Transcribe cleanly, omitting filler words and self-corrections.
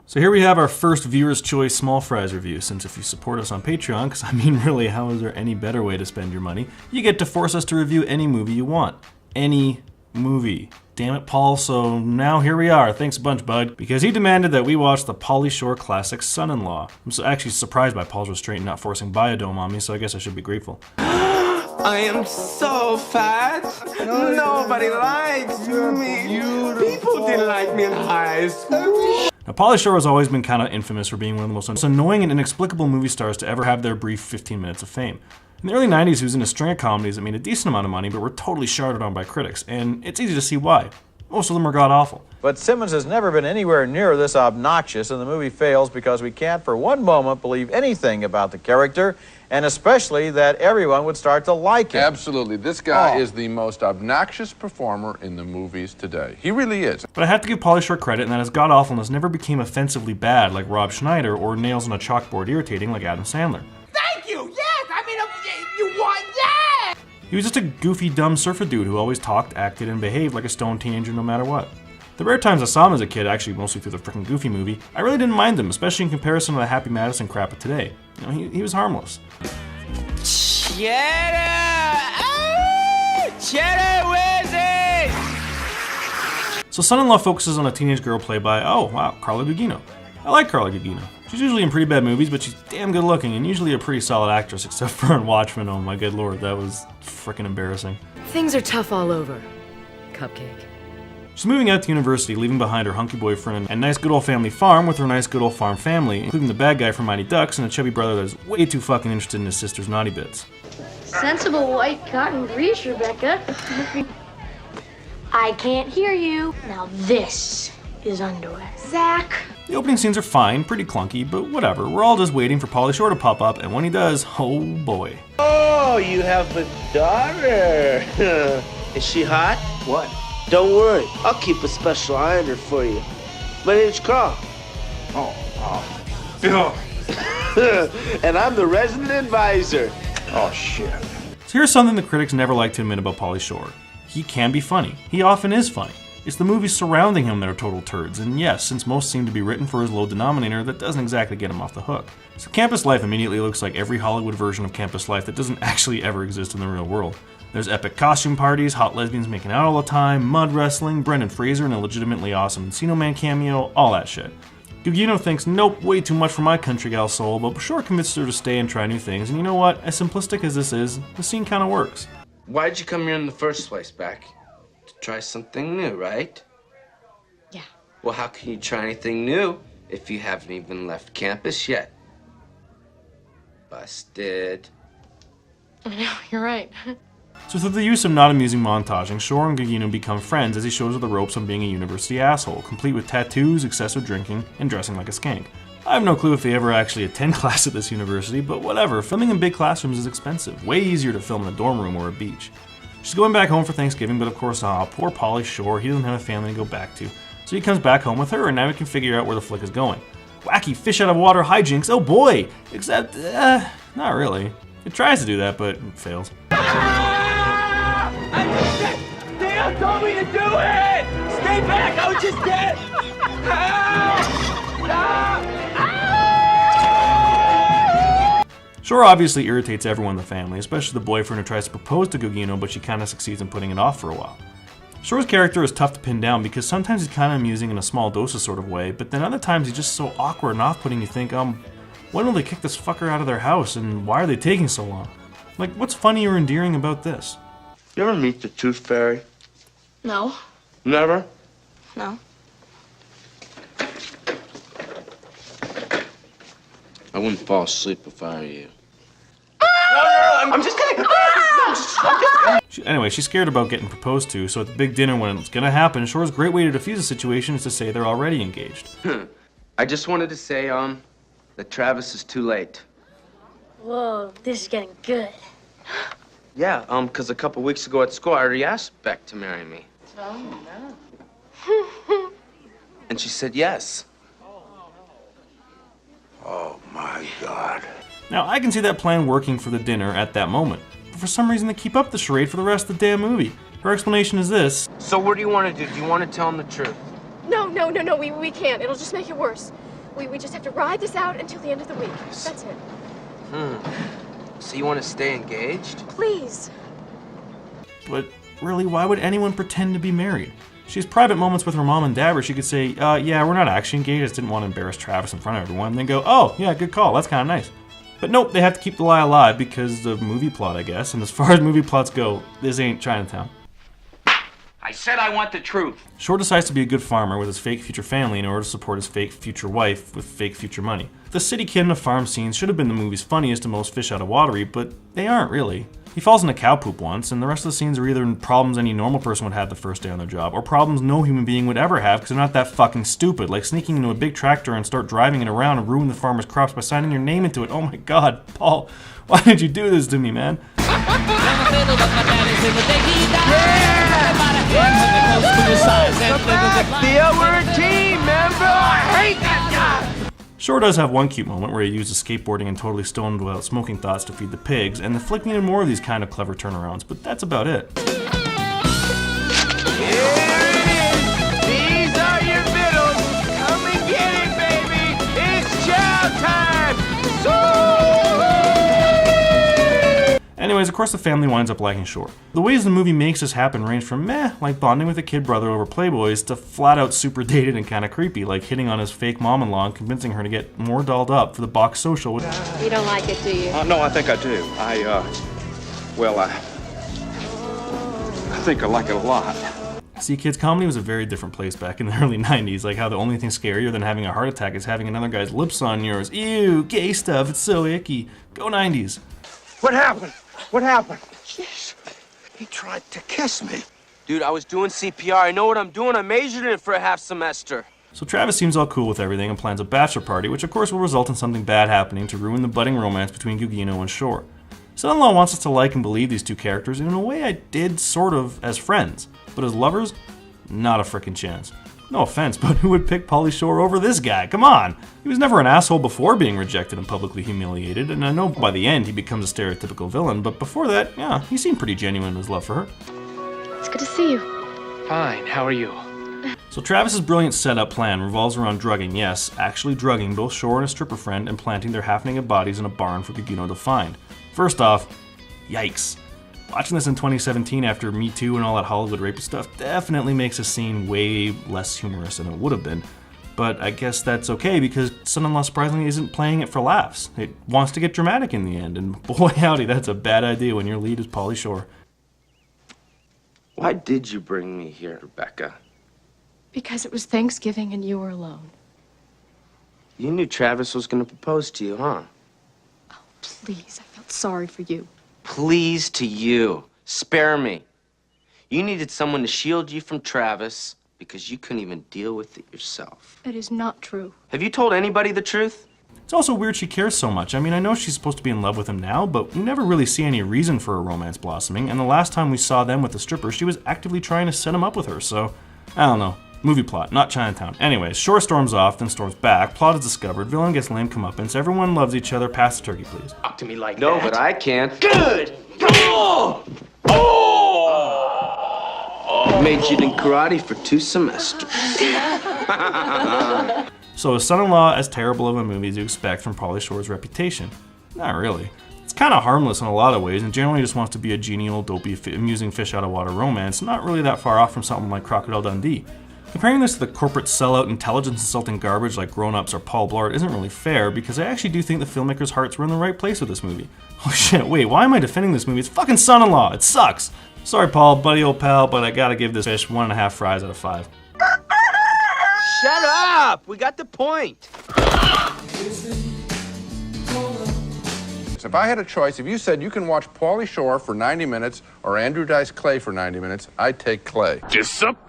So here we have our first Viewer's Choice Small Fries review, since if you support us on Patreon, because I mean really, how is there any better way to spend your money? You get to force us to review any movie you want. Any movie. Damn it, Paul, so now here we are. Thanks a bunch, bud. Because he demanded that we watch the Pauly Shore classic Son-in-Law. I'm actually surprised by Paul's restraint not forcing Biodome on me, so I guess I should be grateful. I am so fat. Nobody likes me. People didn't like me in high school. Now, Pauly Shore has always been kind of infamous for being one of the most annoying and inexplicable movie stars to ever have their brief 15 minutes of fame. In the early 90s, he was in a string of comedies that made a decent amount of money, but were totally sharded on by critics, and it's easy to see why. Most of them are god-awful. But Simmons has never been anywhere near this obnoxious, and the movie fails because we can't for one moment believe anything about the character, and especially that everyone would start to like him. Absolutely. This guy is the most obnoxious performer in the movies today. He really is. But I have to give Pauly Shore credit in that his god-awfulness never became offensively bad like Rob Schneider or nails on a chalkboard irritating like Adam Sandler. Thank you. Yes, I mean, you want that? He was just a goofy, dumb surfer dude who always talked, acted, and behaved like a stoned teenager no matter what. The rare times I saw him as a kid, actually mostly through the frickin' Goofy movie, I really didn't mind him, especially in comparison to the Happy Madison crap of today. You know, he was harmless. Cheddar Wizard! So Son-in-Law focuses on a teenage girl played by, oh wow, Carla Gugino. I like Carla Gugino. She's usually in pretty bad movies, but she's damn good looking and usually a pretty solid actress, except for in Watchmen. Oh my good lord, that was frickin' embarrassing. Things are tough all over. Cupcake. She's moving out to university, leaving behind her hunky boyfriend and nice good old family farm with her nice good old farm family, including the bad guy from Mighty Ducks and a chubby brother that is way too fucking interested in his sister's naughty bits. Sensible white cotton breeze, Rebecca. I can't hear you. Now this is underwear. Zach. The opening scenes are fine, pretty clunky, but whatever. We're all just waiting for Pauly Shore to pop up, and when he does, oh boy. Oh, you have a daughter. Is she hot? What? Don't worry, I'll keep a special eye on her for you. My name's Carl. And I'm the resident advisor. Oh, shit. So here's something the critics never like to admit about Pauly Shore. He can be funny. He often is funny. It's the movies surrounding him that are total turds, and yes, since most seem to be written for his low denominator, that doesn't exactly get him off the hook. So Campus Life immediately looks like every Hollywood version of Campus Life that doesn't actually ever exist in the real world. There's epic costume parties, hot lesbians making out all the time, mud wrestling, Brendan Fraser in a legitimately awesome Encino Man cameo, all that shit. Gugino thinks, nope, way too much for my country gal soul, but Shore convinces her to stay and try new things, and you know what? As simplistic as this is, the scene kinda works. Why'd you come here in the first place, Beck? To try something new, right? Yeah. Well, how can you try anything new if you haven't even left campus yet? Busted. I know, you're right. So through the use of not amusing montaging, Shore and Gugino become friends as he shows her the ropes on being a university asshole, complete with tattoos, excessive drinking, and dressing like a skank. I have no clue if they ever actually attend class at this university, but whatever, filming in big classrooms is expensive, way easier to film in a dorm room or a beach. She's going back home for Thanksgiving, but of course, poor Pauly Shore, he doesn't have a family to go back to. So he comes back home with her, and now we can figure out where the flick is going. Wacky fish out of water hijinks, oh boy! Except, not really. It tries to do that, but it fails. Dale told me to do it! Stay back! I was just dead! Shore obviously irritates everyone in the family, especially the boyfriend who tries to propose to Gugino, but she kinda succeeds in putting it off for a while. Shore's character is tough to pin down because sometimes he's kinda amusing in a small doses sort of way, but then other times he's just so awkward and off-putting you think, when will they kick this fucker out of their house and why are they taking so long? Like, what's funny or endearing about this? You ever meet the Tooth Fairy? No. Never? No. I wouldn't fall asleep if I were you. I'm just kidding. Anyway, she's scared about getting proposed to, so at the big dinner when it's gonna happen, Shore's great way to defuse the situation is to say they're already engaged. I just wanted to say, that Travis is too late. Whoa, this is getting good. Yeah, because a couple weeks ago at school, I already asked Beck to marry me. Oh, no. And she said yes. Oh, my God. Now, I can see that plan working for the dinner at that moment, but for some reason they keep up the charade for the rest of the damn movie. Her explanation is this. So what do you want to do? Do you want to tell him the truth? No, we can't. It'll just make it worse. We just have to ride this out until the end of the week. That's it. So you want to stay engaged? Please. But really, why would anyone pretend to be married? She has private moments with her mom and dad where she could say, yeah, we're not actually engaged, I just didn't want to embarrass Travis in front of everyone, and then go, oh, yeah, good call, that's kind of nice. But nope, they have to keep the lie alive because of movie plot, I guess, and as far as movie plots go, this ain't Chinatown. I said I want the truth. Shore decides to be a good farmer with his fake future family in order to support his fake future wife with fake future money. The city kid in the farm scenes should have been the movie's funniest and most fish out of watery, but they aren't really. He falls into cow poop once, and the rest of the scenes are either problems any normal person would have the first day on their job, or problems no human being would ever have because they're not that fucking stupid, like sneaking into a big tractor and start driving it around and ruin the farmer's crops by signing your name into it. Oh my god, Paul, why did you do this to me, man? Theo, we're a team, man, bro. I hate that guy. Shore does have one cute moment where he uses skateboarding and totally stoned without smoking thoughts to feed the pigs, and the flick needed more of these kind of clever turnarounds, but that's about it. Here it is. These are your vittles. Come and get it, baby. It's chow time. Anyways, of course the family winds up liking Shore. The ways the movie makes this happen range from meh, like bonding with a kid brother over Playboys, to flat out super dated and kinda creepy, like hitting on his fake mom-in-law and convincing her to get more dolled up for the box social with. You don't like it, do you? No, I think I do. I think I like it a lot. See, kids, comedy was a very different place back in the early 90s, like how the only thing scarier than having a heart attack is having another guy's lips on yours. Ew, gay stuff, it's so icky. Go 90s. What happened? What happened? Jeez, he tried to kiss me. Dude, I was doing CPR. I know what I'm doing. I majored in it for a half semester. So Travis seems all cool with everything and plans a bachelor party, which of course will result in something bad happening to ruin the budding romance between Gugino and Shore. Son-in-law wants us to like and believe these two characters, and in a way I did sort of as friends, but as lovers, not a frickin' chance. No offense, but who would pick Pauly Shore over this guy? Come on! He was never an asshole before being rejected and publicly humiliated, and I know by the end he becomes a stereotypical villain, but before that, yeah, he seemed pretty genuine in his love for her. It's good to see you. Fine, how are you? So Travis's brilliant setup plan revolves around drugging, yes, actually drugging both Shore and a stripper friend and planting their half-naked bodies in a barn for Gugino to find. First off, yikes. Watching this in 2017 after Me Too and all that Hollywood rapist stuff definitely makes the scene way less humorous than it would have been. But I guess that's okay because Son-in-Law surprisingly isn't playing it for laughs. It wants to get dramatic in the end, and boy howdy, that's a bad idea when your lead is Pauly Shore. Why did you bring me here, Rebecca? Because it was Thanksgiving and you were alone. You knew Travis was going to propose to you, huh? Oh, please, I felt sorry for you. Please to you. Spare me. You needed someone to shield you from Travis because you couldn't even deal with it yourself. It is not true. Have you told anybody the truth? It's also weird she cares so much. I mean, I know she's supposed to be in love with him now, but we never really see any reason for a romance blossoming, and the last time we saw them with the stripper, she was actively trying to set him up with her, so I don't know. Movie plot, not Chinatown. Anyways, Shore storms off, then storms back, plot is discovered, villain gets lame comeuppance, everyone loves each other, pass the turkey please. Talk to me like no, that. No, but I can't. Good! Oh! Majored in karate for 2 semesters. So is Son-in-Law as terrible of a movie as you expect from Pauly Shore's reputation? Not really. It's kind of harmless in a lot of ways and generally just wants to be a genial, dopey, amusing fish out of water romance, not really that far off from something like Crocodile Dundee. Comparing this to the corporate sellout, intelligence-insulting garbage like Grown Ups or Paul Blart isn't really fair because I actually do think the filmmakers' hearts were in the right place with this movie. Oh shit, wait, why am I defending this movie? It's fucking Son-in-Law! It sucks! Sorry Paul, buddy old pal, but I gotta give this fish 1.5 fries out of 5. Shut up! We got the point! If I had a choice, if you said you can watch Pauly Shore for 90 minutes or Andrew Dice Clay for 90 minutes, I'd take Clay. Disappointed.